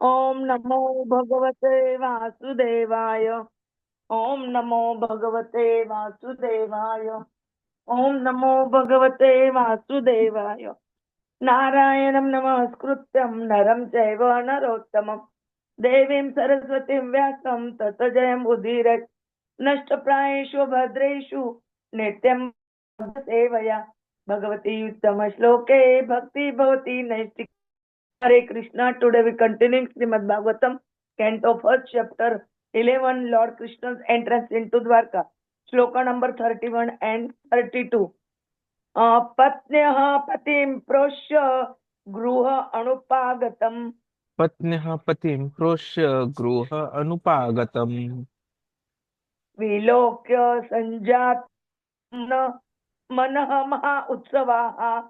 ओम नमो भगवते वासुदेवाय। ओम नमो भगवते वासुदेवाय। ओम नमो भगवते वासुदेवाय। नारायणं नमस्कृत्यं नरं चैव नरोत्तमं देवीं सरस्वतीं व्यासं ततो जयमुदीरये। नष्टप्रायेषु भद्रेषु नित्यं सेवया भगवती उत्तमश्लोके भक्ति भवति नैष्टिकी। Hare Krishna. Today we continue Srimad Bhagavatam, Canto first, chapter 11, Lord Krishna's entrance into Dwarka. Shloka number 31 and 32. पत्न्यः पतिं प्रोष्य गृह अनुपागतम्। पत्न्यः पतिं प्रोष्य गृह अनुपागतम्। विलोक्य सञ्जात मनः महा उत्सवाः।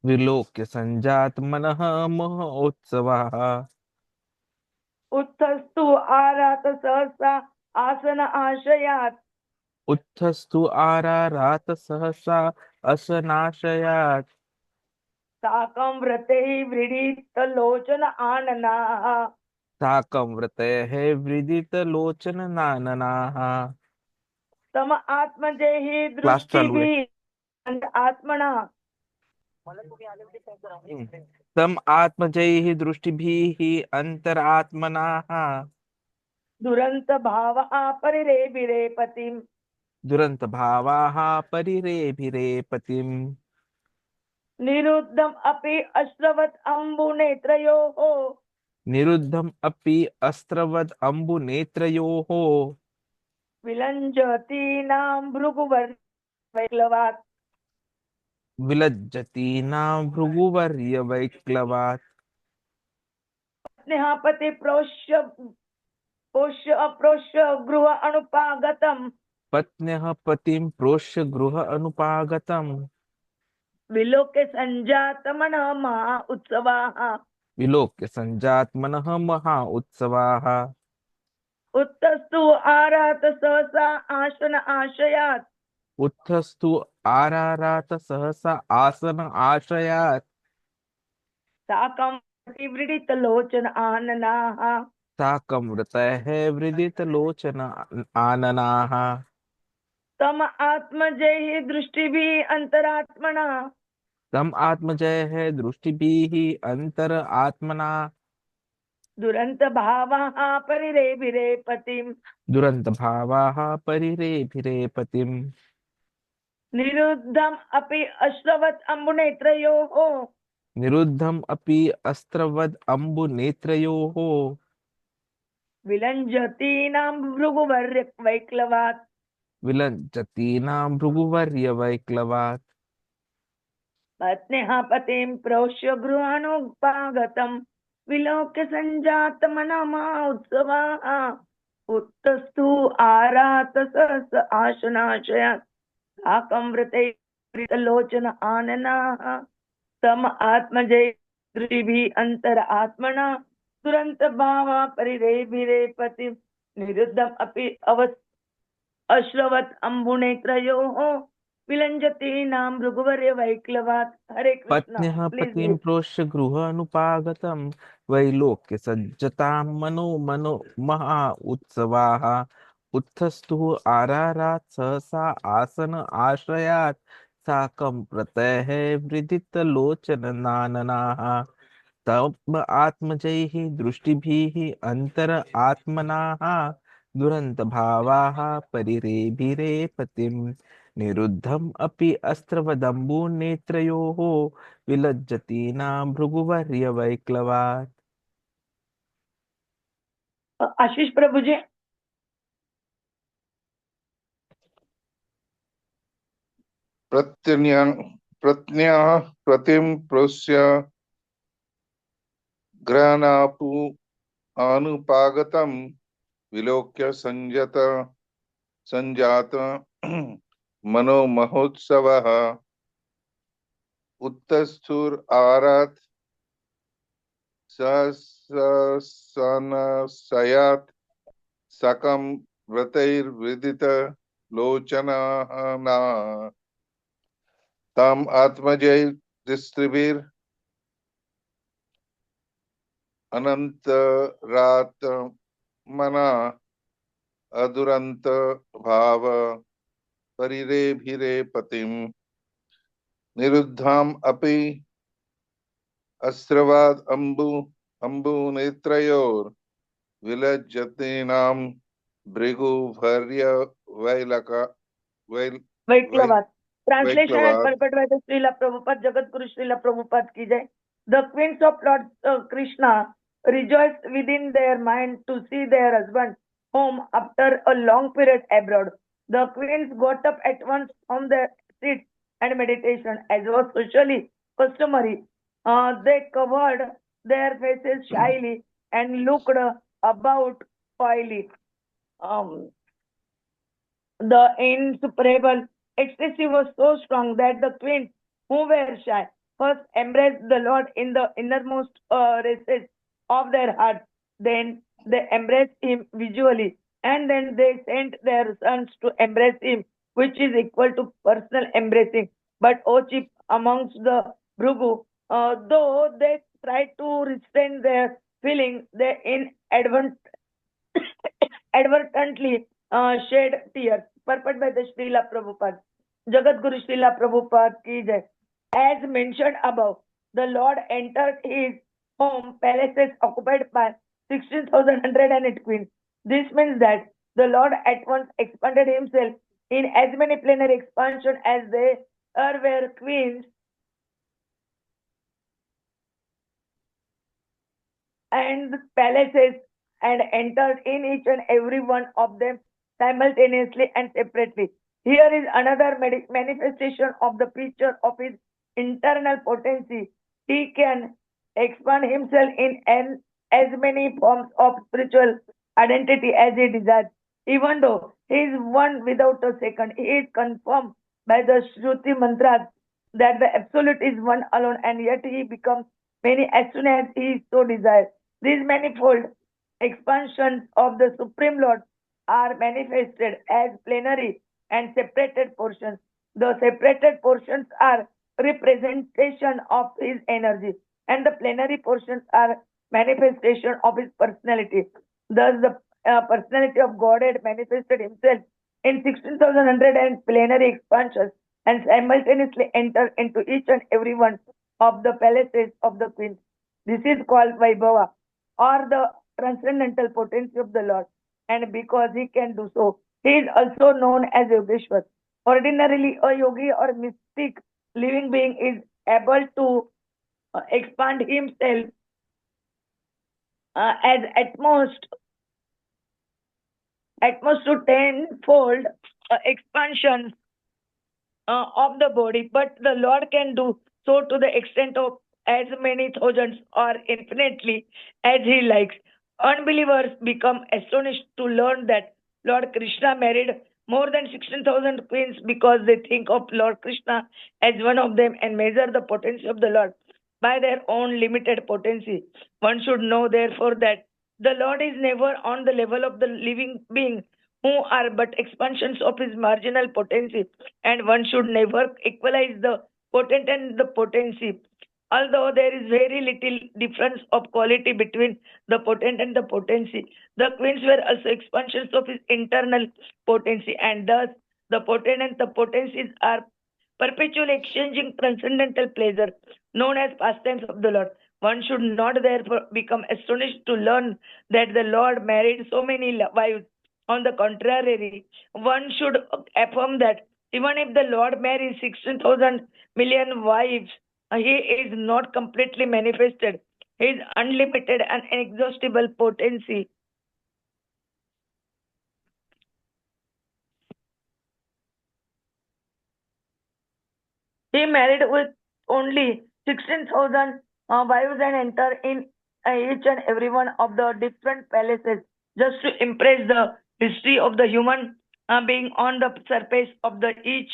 विलोक्य सञ्जात मनः महोत्सवः। उत्थस्तु आरात सहसा आसन आशयात्। उत्थस्तु आरारात सहसा असनाशयात्। साकं व्रते व्रीडितलोचन आननाः। साकं वृतयः वृदितलोचननाननाः। तम आत्मजेहि क्लास चालू है। दृष्टिभिः आत्मना तम आत्मजैः दृष्टिभिः अंतरात्मनाः। दुरंत भावः परिरेभिरे पतिम्। दुरंत भावाः परिरेभिरे पतिम्। निरुद्धम् अपि अश्रवत् अम्बुनेत्रयोः। निरुद्धम् अपि अस्त्रवद् अम्बुनेत्रयोः। विलञ्जतीनां भृगुवर्वैक्लवात्। विलज्जतीनां भृगुवर्यवैक्लवात्। स्नेहा पति प्रोष्य पोष्य अप्रोष्य गृह अनुपागतम्। पत्न्यः पतिं प्रोष्य गृह अनुपागतम्। विलोके सञ्जातमनः महा उत्सवाः। विलोक्य सञ्जात्मनः महा उत्सवाः। उत्तस्तु आरात सहसा आसन आशयात्। उत्थस्तु आरारात सहसा आसन आश्रयात्। साकं व्रीडितलोचन आननाः। साकं वृतयः वृदितलोचन आननाः। तम आत्मजैः दृष्टिभिः अंतरात्मना तम आत्मजयः दृष्टिभिः अंतर आत्मना। दुरंत भावाः परिरेभिरे पतिम्। दुरंत भावाः परिरेभिरे पतिम्। निरुद्धम् अपि अश्रवत् अम्बुनेत्रयोः। निरुद्धम् अपि अस्त्रवद् अम्बुनेत्रयोः। विलञ्जतीनां भृगुवर्यवैक्लवात्। विलज्जतीनां भृगुवर्यवैक्लवात्। पत्न्यः पतिं प्रोष्य गृहानुपागतम्। विलोक्य सञ्जातमनमा उत्सवाः। उत्तस्तु आरात सहस आशनाशयात्। साकं व्रतैर्लोचन आननाः। तम आत्मजय दृष्टिभिः अंतर आत्मना दुरंत भावा परिरेभिरे पति निरुद्धम अपि अश्रवत् अम्बुनेत्रयोः। विलञ्जतीनां भृगुवर्य वैक्लवात्। हरे कृष्णा। पत्न्यः प्लीज पतिं प्रोष्य गृह अनुपागतं। वैलोक्य सज्जतां मनो मनो महा उत्सवाः। उत्थस्तु आरारात् सहसा आसन आश्रयात्। साकं प्रतयः वृदितलोचननाननाः। तम आत्मजैः दृष्टिभिः अंतर आत्मनाः। दुरंत भावाः परिरेभिरे पतिम्। निरुद्धम् अपि अस्त्रवदम्बुनेत्रयोः। विलज्जतीनां भृगुवर्यवैक्लवात्। आशीष प्रभु जी। प्रत्न्याः प्रतिं प्रोष्य घ्राणापु अनुपागतं। विलोक्य संजात मनोमहोत्सवः। उत्तस्थुर आरात सहसनशयात्। सकं व्रतैर्विदित लोचनाः। ताम आत्मजय दृष्टिभिर् अनन्तरात्मना अदुरन्त भाव परिरेभिरे पतिं निरुद्धाम् अपि अस्रवाद अम्बु नेत्रयोर विलज्जतीनां भृगुभर्य वैलका वैल Vaiklavat. Translation as वैक्लवाद purported by the Srila Prabhupada, Jagat Guru Srila Prabhupada ki jai. The queens of Lord Krishna rejoiced within their mind to see their husband home after a long period abroad. The queens got up at once from their seats and meditation, as was socially customary. They covered their faces shyly and looked about coyly. The insuperable ecstasy was so strong that the queens who were shy first embraced the Lord in the innermost recesses of their hearts. Then they embraced him visually, and then they sent their sons to embrace him, which is equal to personal embracing. But O chief amongst the Bhrugu, though they tried to restrain their feelings, they advertently shed tears. Purport by the Srila Prabhupada. Jagat Guru Srila Prabhupada ki jai. As mentioned above, the Lord entered his home palaces occupied by 16,108 queens. This means that the Lord at once expanded himself in as many plenary expansion as there were queens and palaces, and entered in each and every one of them simultaneously and separately. Here is another manifestation of the picture of his internal potency. He can expand himself in as many forms of spiritual identity as he desires. Even though he is one without a second, he is confirmed by the Shruti mantras that the Absolute is one alone, and yet he becomes many as soon as he so desires. These manifold expansions of the Supreme Lord are manifested as plenary and separated portions. The separated portions are representation of his energy, and the plenary portions are manifestation of his personality. Thus, the personality of Godhead manifested himself in 16,100 and plenary expansions, and simultaneously enter into each and every one of the palaces of the queens. This is called Vaibhava, or the transcendental potency of the Lord, and because he can do so, he is also known as Yogeshwar. Ordinarily, a yogi or mystic living being is able to expand himself as at most to tenfold expansion of the body, but the Lord can do so to the extent of as many thousands or infinitely as he likes. Unbelievers become astonished to learn that Lord Krishna married more than 16,000 queens because they think of Lord Krishna as one of them and measure the potency of the Lord by their own limited potency. One should know, therefore, that the Lord is never on the level of the living being who are but expansions of his marginal potency, and one should never equalize the potent and the potency. Although there is very little difference of quality between the potent and the potency, the queens were also expansions of his internal potency, and thus the potent and the potencies are perpetually exchanging transcendental pleasure, known as pastimes of the Lord. One should not therefore become astonished to learn that the Lord married so many wives. On the contrary, one should affirm that even if the Lord marries 16,000 million wives, he is not completely manifested. His unlimited and inexhaustible potency. He married with only 16,000 wives and entered in each and every one of the different palaces just to impress the history of the human being on the surface of the each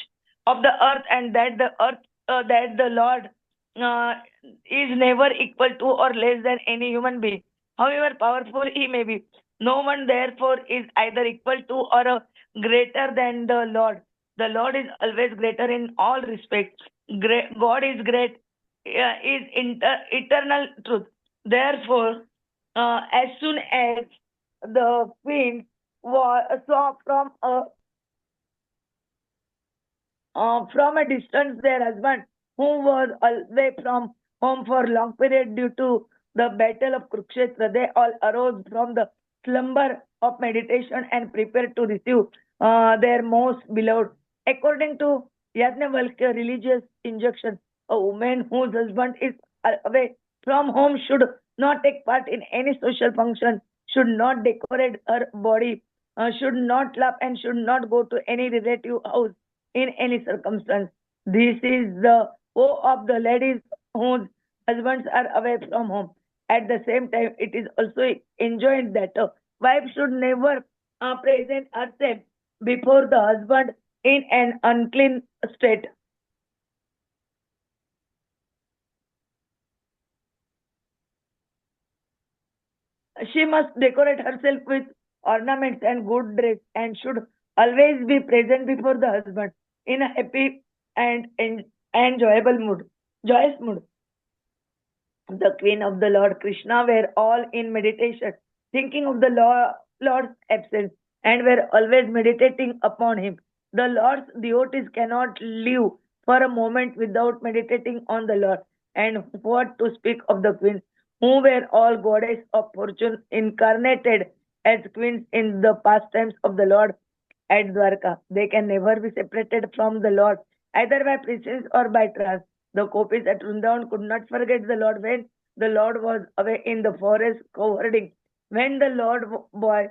of the earth, and that the earth that the Lord uh, is never equal to or less than any human being. However powerful he may be, no one therefore is either equal to or greater than the Lord. The Lord is always greater in all respects. God is great, is eternal truth. Therefore, as soon as the queen saw from a distance their husband, who was away from home for long period due to the battle of Kurukshetra, they all arose from the slumber of meditation and prepared to receive their most beloved. According to Yajnavalkya religious injunction, a woman whose husband is away from home should not take part in any social function, should not decorate her body, should not laugh, and should not go to any relative house in any circumstance. This is the woe of the ladies whose husbands are away from home. At the same time, it is also enjoined that a wife should never present herself before the husband in an unclean state. She must decorate herself with ornaments and good dress and should always be present before the husband in a happy and enjoyable mood, joyous mood. The queen of the Lord Krishna were all in meditation, thinking of the Lord's absence, and were always meditating upon him. The Lord's devotees cannot live for a moment without meditating on the Lord. And what to speak of the queens, who were all goddess of fortune incarnated as queens in the pastimes of the Lord at Dwarka. They can never be separated from the Lord, either by presence or by trance. The gopis at Vrindavan could not forget the Lord when the Lord was away in the forest cowherding. When the Lord boy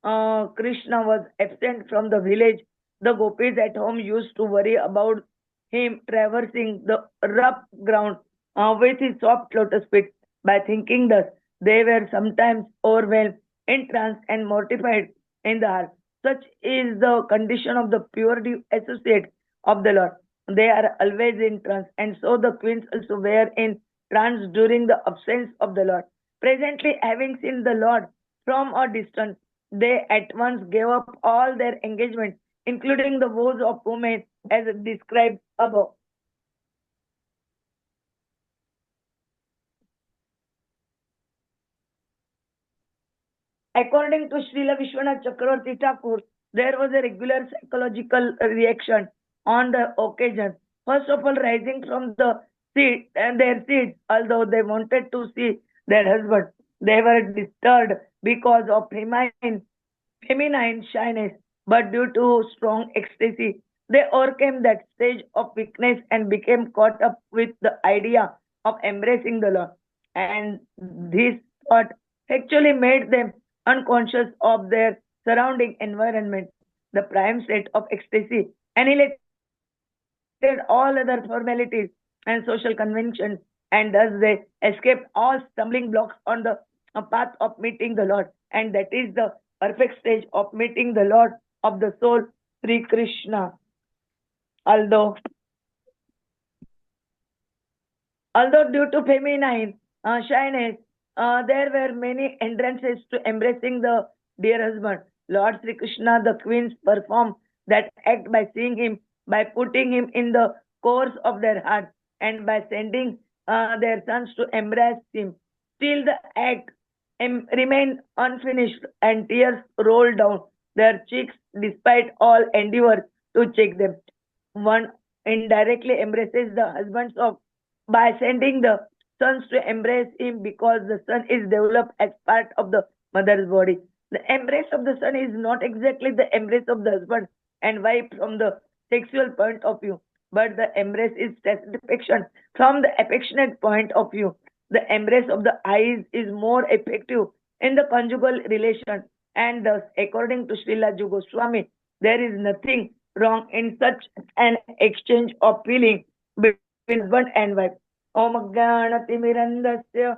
Krishna was absent from the village, the gopis at home used to worry about him traversing the rough ground with his soft lotus feet. By thinking thus, they were sometimes overwhelmed, entranced, and mortified in the heart. Such is the condition of the pure associate of the Lord. They are always in trance, and so the queens also were in trance during the absence of the Lord. Presently, having seen the Lord from a distance, they at once gave up all their engagements, including the woes of women as described above. According to Srila Vishwanath Chakravarti Thakur, there was a regular psychological reaction on the occasion. First of all, rising from the seat and their seats, although they wanted to see their husband, they were disturbed because of feminine shyness, but due to strong ecstasy, they overcame that stage of weakness and became caught up with the idea of embracing the Lord. And this thought actually made them unconscious of their surrounding environment. The prime state of ecstasy annihilated all other formalities and social conventions, and thus they escaped all stumbling blocks on the path of meeting the Lord. And that is the perfect stage of meeting the Lord of the soul, Sri Krishna. Although Although due to feminine shyness, there were many hindrances to embracing the dear husband. Lord Sri Krishna, the queens perform that act by seeing him, by putting him in the course of their hearts, and by sending their sons to embrace him. Still, the act remained unfinished, and tears rolled down their cheeks despite all endeavor to check them. One indirectly embraces the husbands of by sending the sons to embrace him because the son is developed as part of the mother's body. The embrace of the son is not exactly the embrace of the husband and wife from the sexual point of view, but the embrace is satisfaction from the affectionate point of view. The embrace of the eyes is more effective in the conjugal relation, and thus, according to Srila Goswami, there is nothing wrong in such an exchange of feeling between husband and wife. Om Jnanatimirandasya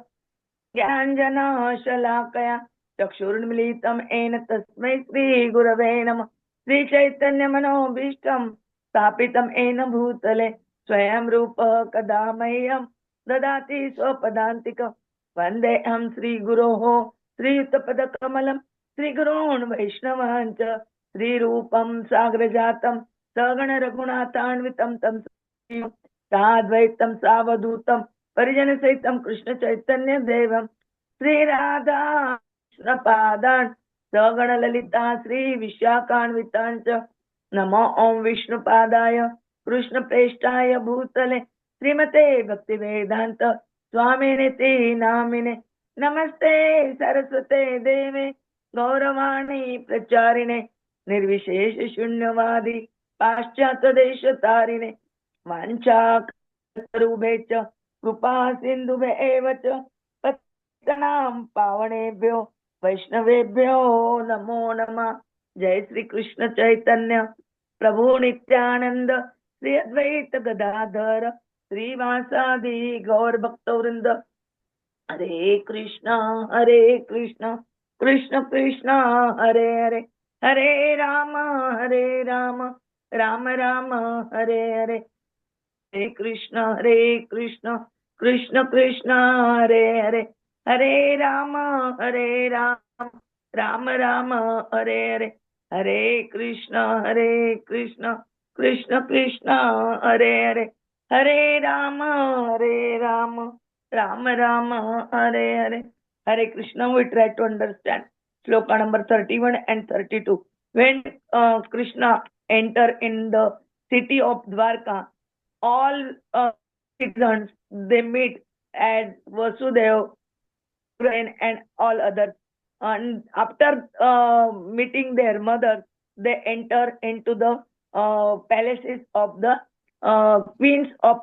Jnananjana चक्षुर्मिलितं येन तस्मै श्रीगुरवे नमः श्रीचैतन्यमनोभीष्टं स्थापितं येन भूतले स्वयं रूपः कदा मह्यं ददाति स्वपदान्तिकं वन्देऽहं श्रीगुरोः श्रीयुतपदकमलं श्रीगुरोन् वैष्णवान् च श्रीरूपं साग्रजातं सगणरघुनाथान्वितं तं साद्वैतं सावधूतं परिजनसहितं कृष्णचैतन्यदेवं Sri Radha Krishna Padan Sagana Lalita Sri Vishakhanvitan cha Namo Om Vishnu Padaya Krishna Preshtaya Bhutale Srimate Bhakti Vedanta Swamine Namine Namaste Saraswate Deve Gauravani Pracharine Nirvishesha Shunyavadi Paschata Desha Tarine Vancha Karubhecha Krupa Sindhubhe Evacha Pattanam Pavanebhyo Vaishnavebhyo Namo Namah. Jai Shri Krishna Chaitanya Prabhu Nityananda Sri Advaita Gadadhara Sri Vasadi Gaur Bhaktavrinda Hare Krishna Krishna Krishna Hare Hare Hare Rama Rama Rama Hare Hare Hare Krishna Krishna Krishna Hare Hare Hare Rama Rama Rama Hare Hare Hare Krishna Krishna Krishna Hare Hare Hare Rama Rama Rama Hare Hare Hare Krishna. We try to understand sloka number 31 and 32. When Krishna enter in the city of Dwarka, all citizens they meet as Vasudev, and all others. And after meeting their mother, they enter into the palaces of the queens of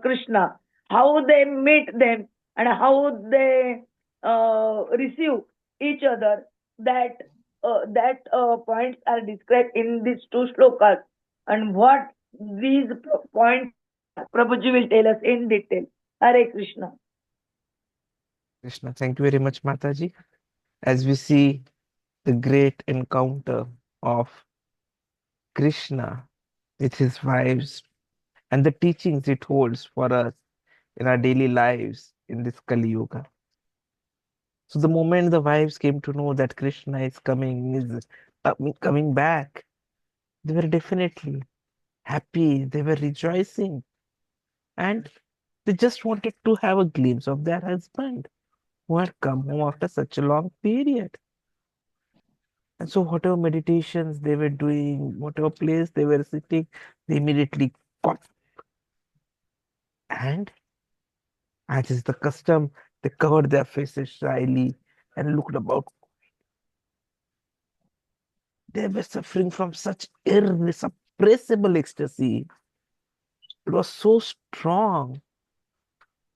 Krishna. How they meet them and how they receive each other, that points are described in these two slokas. And what these points Prabhuji will tell us in detail. Hare Krishna. Krishna, thank you very much, Mataji. As we see the great encounter of Krishna with his wives and the teachings it holds for us in our daily lives in this Kali Yuga. So the moment the wives came to know that Krishna is coming back, they were definitely happy. They were rejoicing, and they just wanted to have a glimpse of their husband who had come home after such a long period. And so whatever meditations they were doing, whatever place they were sitting, they immediately got. And as is the custom, they covered their faces shyly and looked about. They were suffering from such irrepressible ecstasy. It was so strong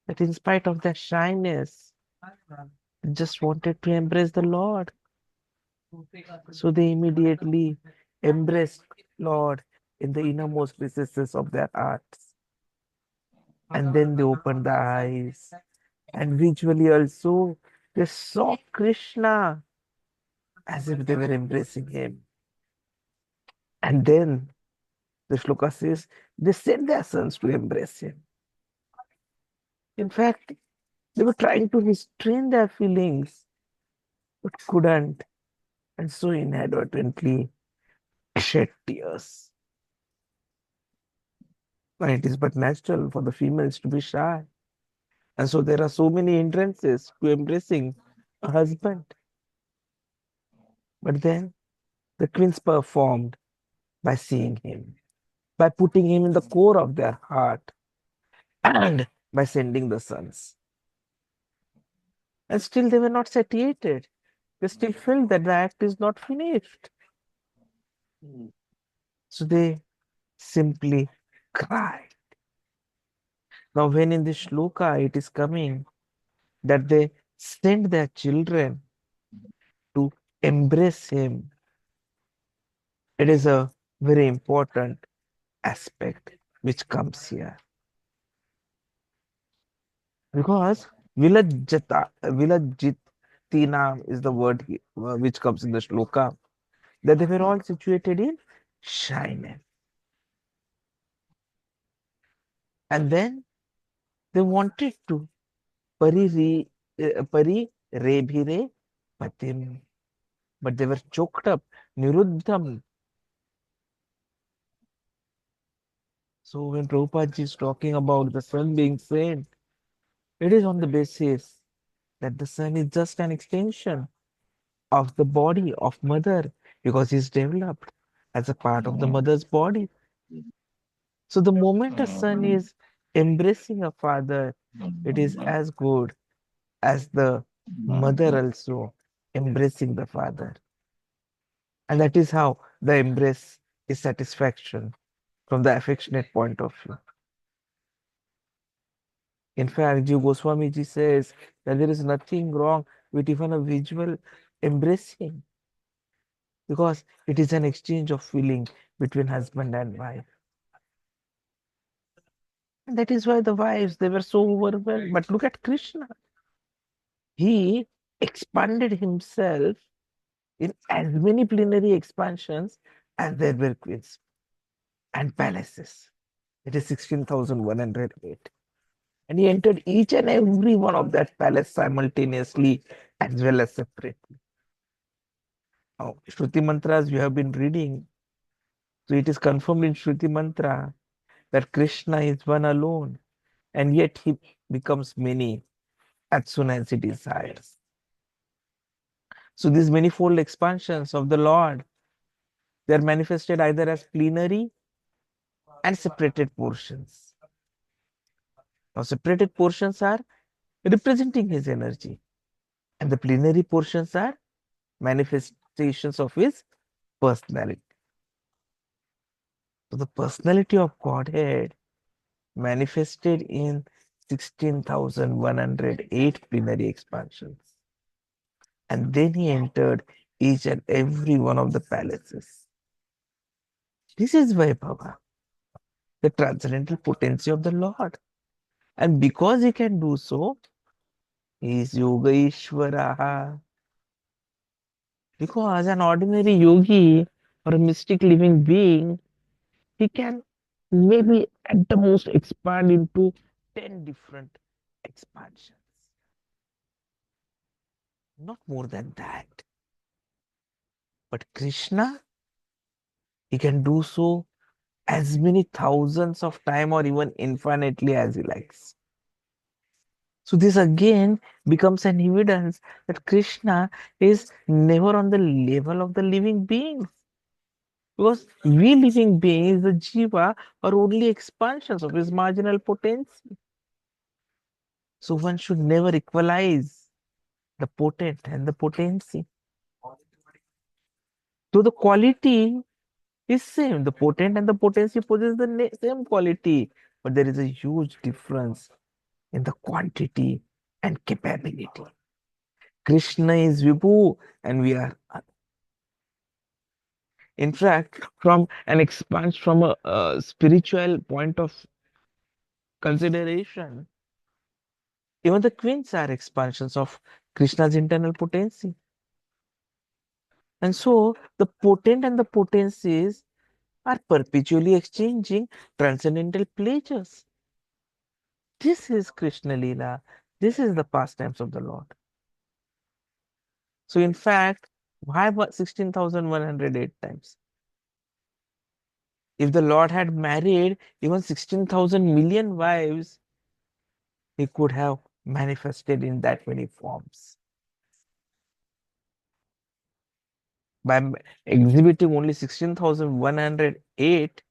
that in spite of their shyness, they just wanted to embrace the Lord. So they immediately embraced Lord in the innermost recesses of their hearts. And then they opened their eyes. And visually also, they saw Krishna as if they were embracing him. And then the shloka says, they sent their sons to embrace him. In fact, they were trying to restrain their feelings, but couldn't, and so inadvertently shed tears. And it is but natural for the females to be shy. And so there are so many hindrances to embracing a husband. But then the queens performed by seeing him, by putting him in the core of their heart, and by sending the sons. And still they were not satiated. They still felt that the act is not finished. So they simply cried. Now, when in this shloka it is coming that they send their children to embrace him, it is a very important aspect which comes here. Because Vilajitina is the word which comes in the shloka, that they were all situated in shyness. And then they wanted to pari rebhire patim, but they were choked up, niruddham. So when Prabhupada is talking about the sun being sent, it is on the basis that the son is just an extension of the body of mother because he's developed as a part of the mother's body. So the moment a son is embracing a father, it is as good as the mother also embracing the father. And that is how the embrace is satisfaction from the affectionate point of view. In fact, Jiva Goswami ji says that there is nothing wrong with even a visual embracing because it is an exchange of feeling between husband and wife. And that is why the wives, they were so overwhelmed. But look at Krishna. He expanded himself in as many plenary expansions as there were queens and palaces. It is 16,108. And he entered each and every one of that palace simultaneously as well as separately. Now, Shruti Mantras you have been reading. So it is confirmed in Shruti Mantra that Krishna is one alone, and yet he becomes many as soon as he desires. So these manifold expansions of the Lord, they are manifested either as plenary and separated portions. Now, separated portions are representing his energy, and the plenary portions are manifestations of his personality. So the personality of Godhead manifested in 16,108 plenary expansions. And then he entered each and every one of the palaces. This is Vaibhava, the transcendental potency of the Lord. And because he can do so, he is Yoga Ishvara. Because an ordinary yogi or a mystic living being, he can maybe at the most expand into 10 different expansions. Not more than that. But Krishna, he can do so as many thousands of time or even infinitely as he likes. So this again becomes an evidence that Krishna is never on the level of the living beings. Because we living beings, the jiva, are only expansions of his marginal potency. So one should never equalize the potent and the potency. So the quality is same. The potent and the potency possess the same quality, but there is a huge difference in the quantity and capability. Krishna is Vibhu and we are. In fact, from an expansion, from a spiritual point of consideration, even the queens are expansions of Krishna's internal potency. And so the potent and the potencies are perpetually exchanging transcendental pleasures. This is Krishna Leela. This is the pastimes of the Lord. So in fact, why 16,108 times? If the Lord had married even 16,000 million wives, he could have manifested in that many forms. By exhibiting only 16,108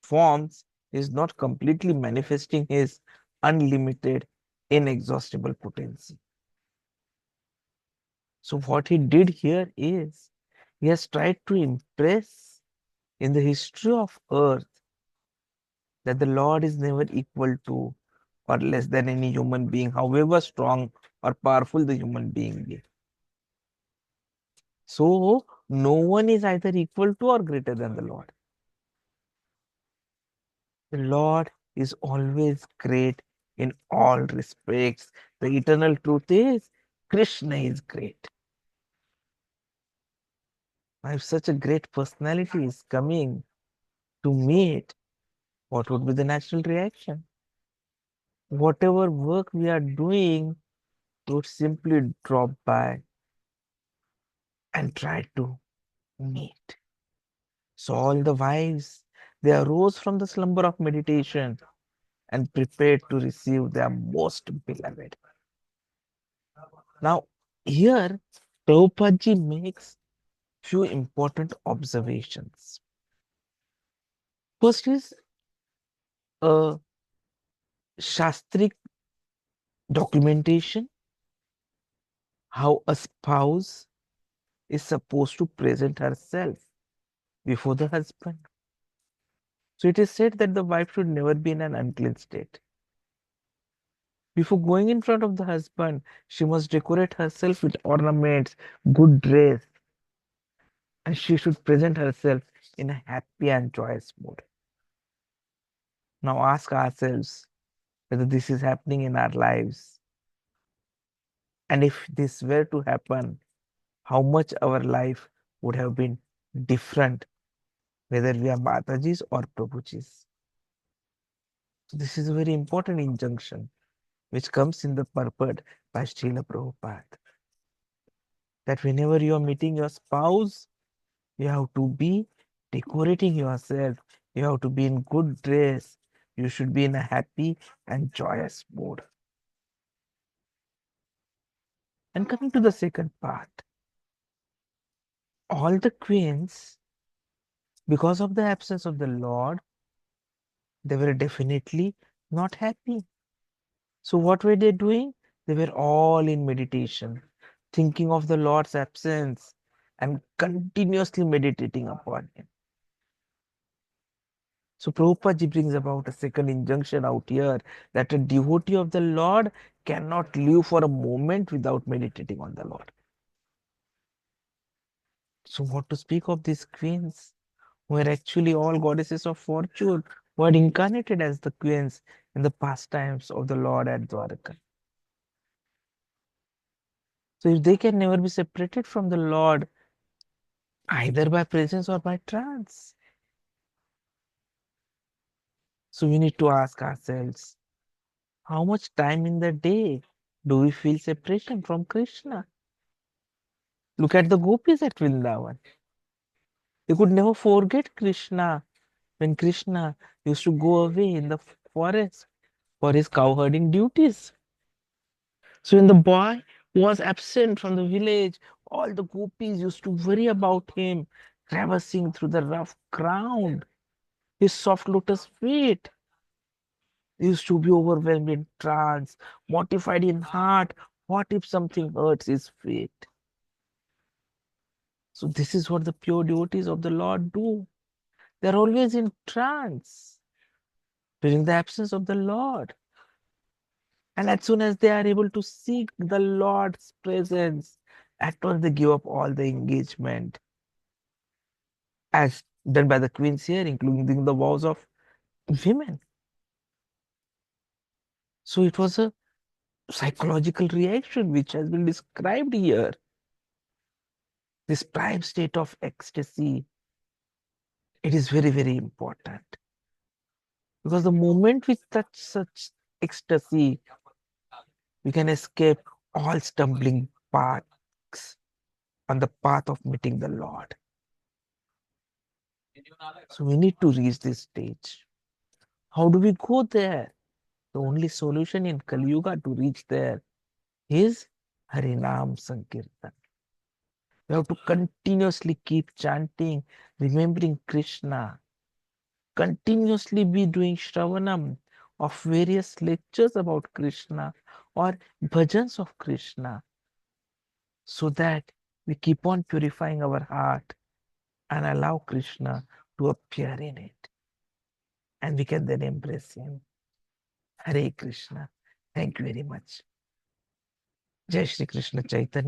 forms, he is not completely manifesting his unlimited, inexhaustible potency. So what he did here is, he has tried to impress in the history of earth that the Lord is never equal to or less than any human being, however strong or powerful the human being be. So no one is either equal to or greater than the Lord. The Lord is always great in all respects. The eternal truth is Krishna is great. If such a great personality is coming to meet, what would be the natural reaction? Whatever work we are doing would simply drop by and try to meet. So all the wives, they arose from the slumber of meditation and prepared to receive their most beloved. Now, here, Prabhupada ji makes few important observations. First is a Shastric documentation, how a spouse is supposed to present herself before the husband. So it is said that the wife should never be in an unclean state. Before going in front of the husband, she must decorate herself with ornaments, good dress, and she should present herself in a happy and joyous mood. Now ask ourselves whether this is happening in our lives. And if this were to happen, how much our life would have been different, whether we are Matajis or Prabhujis. So this is a very important injunction which comes in the purport by Srila Prabhupada. That whenever you are meeting your spouse, you have to be decorating yourself. You have to be in good dress. You should be in a happy and joyous mood. And coming to the second part, all the queens, because of the absence of the Lord, they were definitely not happy. So what were they doing? They were all in meditation, thinking of the Lord's absence and continuously meditating upon Him. So Prabhupada ji brings about a second injunction out here that a devotee of the Lord cannot live for a moment without meditating on the Lord. So what to speak of these queens, who are actually all goddesses of fortune, who are incarnated as the queens in the pastimes of the Lord at Dwaraka. So if they can never be separated from the Lord, either by presence or by trance, so we need to ask ourselves, how much time in the day do we feel separation from Krishna? Look at the gopis at Vrindavan. They could never forget Krishna when Krishna used to go away in the forest for his cowherding duties. So when the boy was absent from the village, all the gopis used to worry about him, traversing through the rough ground, his soft lotus feet. They used to be overwhelmed in trance, mortified in heart. What if something hurts his feet? So this is what the pure devotees of the Lord do. They're always in trance during the absence of the Lord. And as soon as they are able to seek the Lord's presence, at once they give up all the engagement, as done by the queens here, including the vows of women. So it was a psychological reaction which has been described here. This prime state of ecstasy, it is very, very important. Because the moment we touch such ecstasy, we can escape all stumbling paths on the path of meeting the Lord. So we need to reach this stage. How do we go there? The only solution in Kali Yuga to reach there is Harinam Sankirtan. We have to continuously keep chanting, remembering Krishna, continuously be doing Shravanam of various lectures about Krishna or bhajans of Krishna, so that we keep on purifying our heart and allow Krishna to appear in it. And we can then embrace him. Hare Krishna. Thank you very much. Jai Shri Krishna Chaitanya.